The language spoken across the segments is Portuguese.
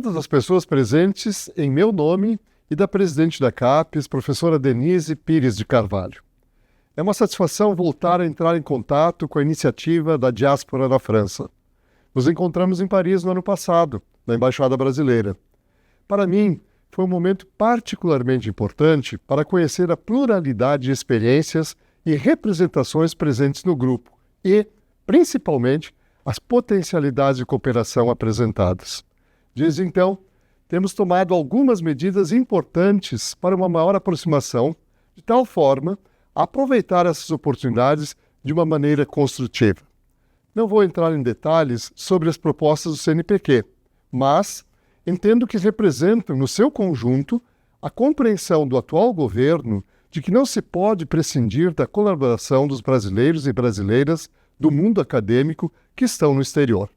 todas as pessoas presentes em meu nome e da presidente da CAPES, professora Denise Pires de Carvalho. É uma satisfação voltar a entrar em contato com a iniciativa da diáspora na França. Nos encontramos em Paris no ano passado, na Embaixada Brasileira. Para mim, foi um momento particularmente importante para conhecer a pluralidade de experiências e representações presentes no grupo e, principalmente, as potencialidades de cooperação apresentadas. Desde então, temos tomado algumas medidas importantes para uma maior aproximação, de tal forma a aproveitar essas oportunidades de uma maneira construtiva. Não vou entrar em detalhes sobre as propostas do CNPq, mas entendo que representam, no seu conjunto, a compreensão do atual governo de que não se pode prescindir da colaboração dos brasileiros e brasileiras do mundo acadêmico que estão no exterior.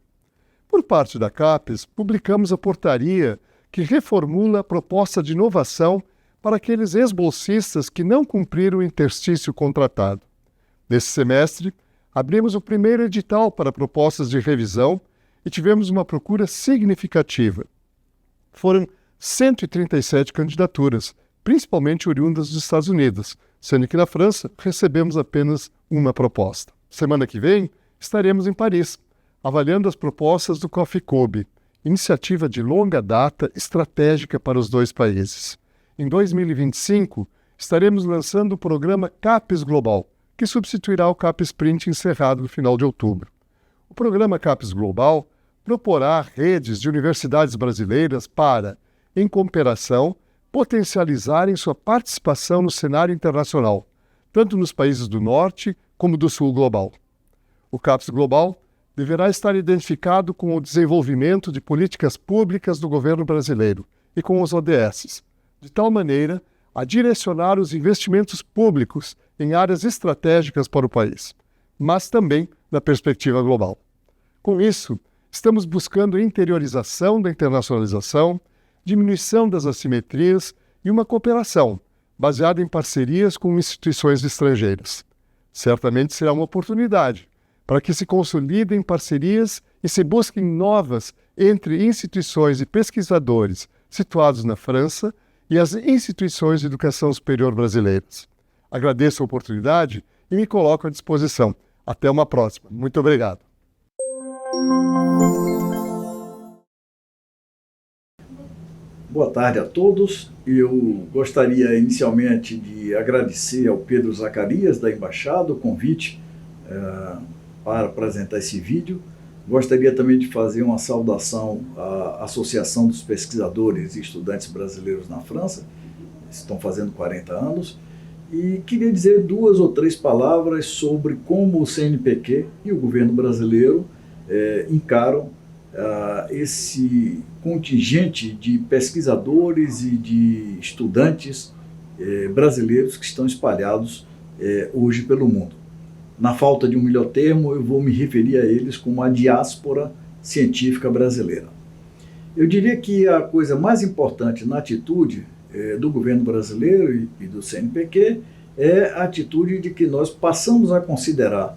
Por parte da CAPES, publicamos a portaria que reformula a proposta de inovação para aqueles ex-bolsistas que não cumpriram o interstício contratado. Nesse semestre, abrimos o primeiro edital para propostas de revisão e tivemos uma procura significativa. Foram 137 candidaturas, principalmente oriundas dos Estados Unidos, sendo que na França recebemos apenas uma proposta. Semana que vem, estaremos em Paris, avaliando as propostas do Coffee Cube, iniciativa de longa data estratégica para os dois países. Em 2025, estaremos lançando o programa CAPES Global, que substituirá o CAPES Print encerrado no final de outubro. O programa CAPES Global proporá redes de universidades brasileiras para, em cooperação, potencializarem sua participação no cenário internacional, tanto nos países do Norte como do Sul global. O CAPES Global deverá estar identificado com o desenvolvimento de políticas públicas do governo brasileiro e com os ODS, de tal maneira a direcionar os investimentos públicos em áreas estratégicas para o país, mas também na perspectiva global. Com isso, estamos buscando interiorização da internacionalização, diminuição das assimetrias e uma cooperação baseada em parcerias com instituições estrangeiras. Certamente será uma oportunidade para que se consolidem parcerias e se busquem novas entre instituições e pesquisadores situados na França e as instituições de educação superior brasileiras. Agradeço a oportunidade e me coloco à disposição. Até uma próxima. Muito obrigado. Boa tarde a todos. Eu gostaria inicialmente de agradecer ao Pedro Zacarias, da Embaixada, o convite para apresentar esse vídeo. Gostaria também de fazer uma saudação à Associação dos Pesquisadores e Estudantes Brasileiros na França, estão fazendo 40 anos, e queria dizer 2 ou 3 palavras sobre como o CNPq e o governo brasileiro encaram esse contingente de pesquisadores e de estudantes brasileiros que estão espalhados hoje pelo mundo. Na falta de um melhor termo, eu vou me referir a eles como a diáspora científica brasileira. Eu diria que a coisa mais importante na atitude do governo brasileiro e do CNPq é a atitude de que nós passamos a considerar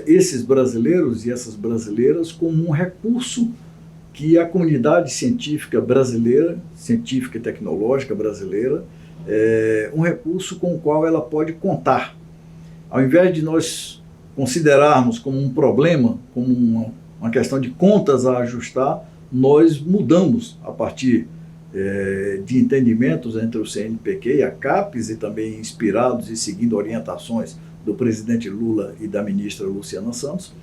esses brasileiros e essas brasileiras como um recurso que a comunidade científica brasileira, científica e tecnológica brasileira, um recurso com o qual ela pode contar. Ao invés de nós considerarmos como um problema, como uma questão de contas a ajustar, nós mudamos a partir de entendimentos entre o CNPq e a CAPES, e também inspirados e seguindo orientações do presidente Lula e da ministra Luciana Santos,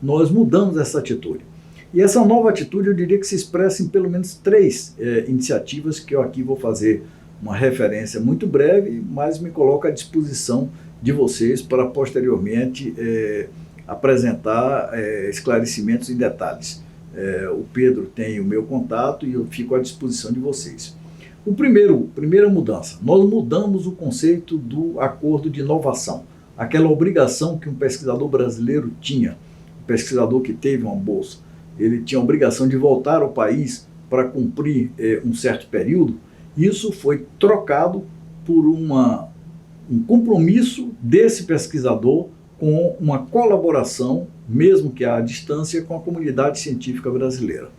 nós mudamos essa atitude. E essa nova atitude eu diria que se expressa em pelo menos 3 iniciativas que eu aqui vou fazer uma referência muito breve, mas me coloco à disposição de vocês para posteriormente apresentar esclarecimentos e detalhes. O Pedro tem o meu contato e eu fico à disposição de vocês. Primeira mudança, nós mudamos o conceito do acordo de inovação, aquela obrigação que um pesquisador brasileiro tinha, um pesquisador que teve uma bolsa, ele tinha a obrigação de voltar ao país para cumprir um certo período. Isso foi trocado por um compromisso desse pesquisador com uma colaboração, mesmo que à distância, com a comunidade científica brasileira.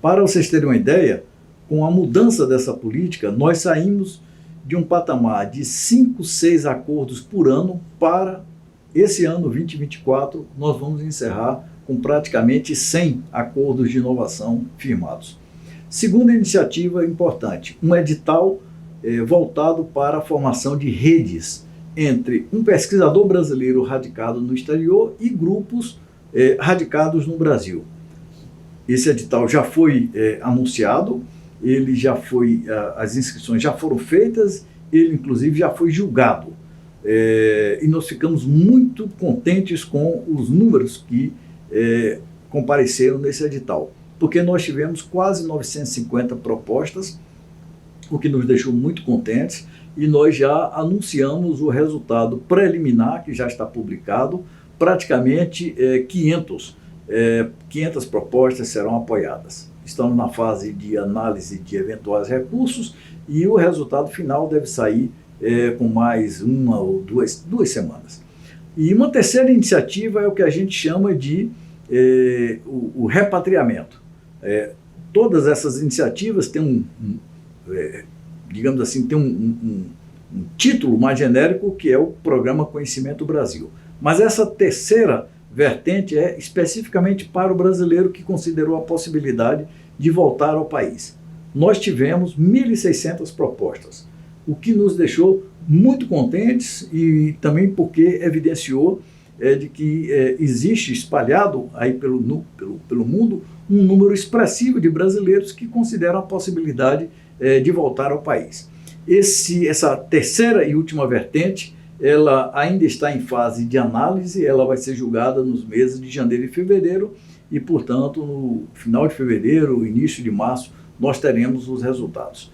Para vocês terem uma ideia, com a mudança dessa política, nós saímos de um patamar de 5, 6 acordos por ano para esse ano 2024, nós vamos encerrar com praticamente 100 acordos de inovação firmados. Segunda iniciativa importante, um edital voltado para a formação de redes entre um pesquisador brasileiro radicado no exterior e grupos radicados no Brasil. Esse edital já foi anunciado, ele já foi, as inscrições já foram feitas, ele inclusive já foi julgado. E nós ficamos muito contentes com os números que compareceram nesse edital, porque nós tivemos quase 950 propostas, o que nos deixou muito contentes, e nós já anunciamos o resultado preliminar, que já está publicado, praticamente 500 propostas serão apoiadas. Estamos na fase de análise de eventuais recursos e o resultado final deve sair com mais 1 ou 2 semanas. E uma terceira iniciativa é o que a gente chama de o repatriamento. Todas essas iniciativas têm digamos assim, tem um título mais genérico, que é o Programa Conhecimento Brasil. Mas essa terceira vertente é especificamente para o brasileiro que considerou a possibilidade de voltar ao país. Nós tivemos 1.600 propostas, o que nos deixou muito contentes e também porque evidenciou de que existe espalhado aí pelo mundo um número expressivo de brasileiros que consideram a possibilidade de voltar ao país. Essa terceira e última vertente, ela ainda está em fase de análise, ela vai ser julgada nos meses de janeiro e fevereiro e, portanto, no final de fevereiro, início de março, nós teremos os resultados.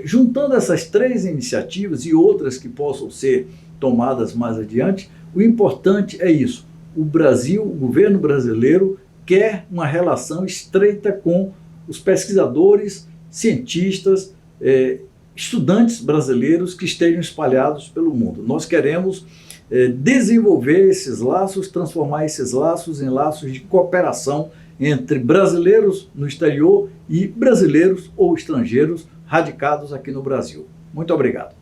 Juntando essas 3 iniciativas e outras que possam ser tomadas mais adiante, o importante é isso: o Brasil, o governo brasileiro, quer uma relação estreita com os pesquisadores, cientistas, estudantes brasileiros que estejam espalhados pelo mundo. Nós queremos desenvolver esses laços, transformar esses laços em laços de cooperação entre brasileiros no exterior e brasileiros ou estrangeiros radicados aqui no Brasil. Muito obrigado.